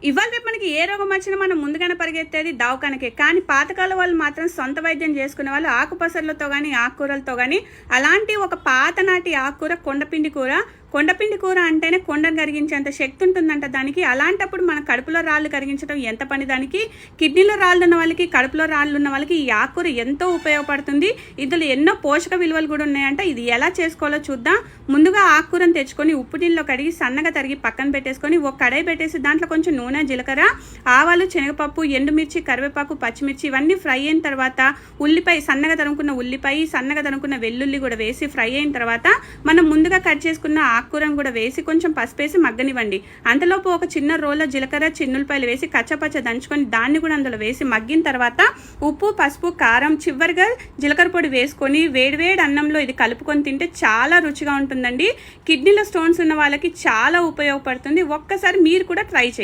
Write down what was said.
ఇవాళ రేపు మనకి ఏ రోగం వచ్చినా మనం ముందుగానే పరిగెత్తేది దవాఖానకే. కానీ పాతకాల వాళ్ళు మాత్రం సొంత వైద్యం చేసుకునే వాళ్ళు ఆకుపసర్లతో కానీ ఆకుకూరలతో కానీ. అలాంటి ఒక పాతనాటి ఆకుకూర కొండపిండి కూర. కొండపిండి కూర అంటేనే కొండను కరిగించేంత శక్తి ఉంటుందంట దానికి. అలాంటప్పుడు మన కడుపులో రాళ్ళు కరిగించడం ఎంత పని దానికి. కిడ్నీలో రాళ్ళు ఉన్న వాళ్ళకి, కడుపులో రాళ్ళు ఉన్న వాళ్ళకి ఈ ఆకుకూర ఎంతో ఉపయోగపడుతుంది. ఇందులో ఎన్నో పోషక విలువలు కూడా ఉన్నాయంట. ఇది ఎలా చేసుకోవాలో చూద్దాం. ముందుగా ఆకుకూరను తెచ్చుకొని ఉప్పు నీళ్ళలో కడిగి సన్నగా తరిగి పక్కన పెట్టేసుకొని ఒక కడాయి పెట్టేసి దాంట్లో కొంచెం నూనె, జీలకర్ర, ఆవాలు, శనగపప్పు, ఎండుమిర్చి, కరివేపాకు, పచ్చిమిర్చి ఇవన్నీ ఫ్రై అయిన తర్వాత ఉల్లిపాయ, సన్నగా తరుముకున్న ఉల్లిపాయ, సన్నగా తరుముకున్న వెల్లుల్లి కూడా వేసి ఫ్రై అయిన తర్వాత మనం ముందుగా కట్ చేసుకున్న ఆకుకూరను కూడా వేసి కొంచెం పసుపేసి మగ్గనివ్వండి. అంతలోపు ఒక చిన్న రోల్లో జీలకర్ర, చిన్నులపాయలు వేసి కచ్చపచ్చ దంచుకొని దాన్ని కూడా అందులో వేసి మగ్గిన తర్వాత ఉప్పు, పసుపు, కారం, చివరిగా జీలకర్ర పొడి వేసుకొని వేడివేడి అన్నంలో ఇది కలుపుకొని తింటే చాలా రుచిగా ఉంటుందండి. కిడ్నీలో స్టోన్స్ ఉన్న వాళ్ళకి చాలా ఉపయోగపడుతుంది. ఒక్కసారి మీరు కూడా ట్రై చేయండి.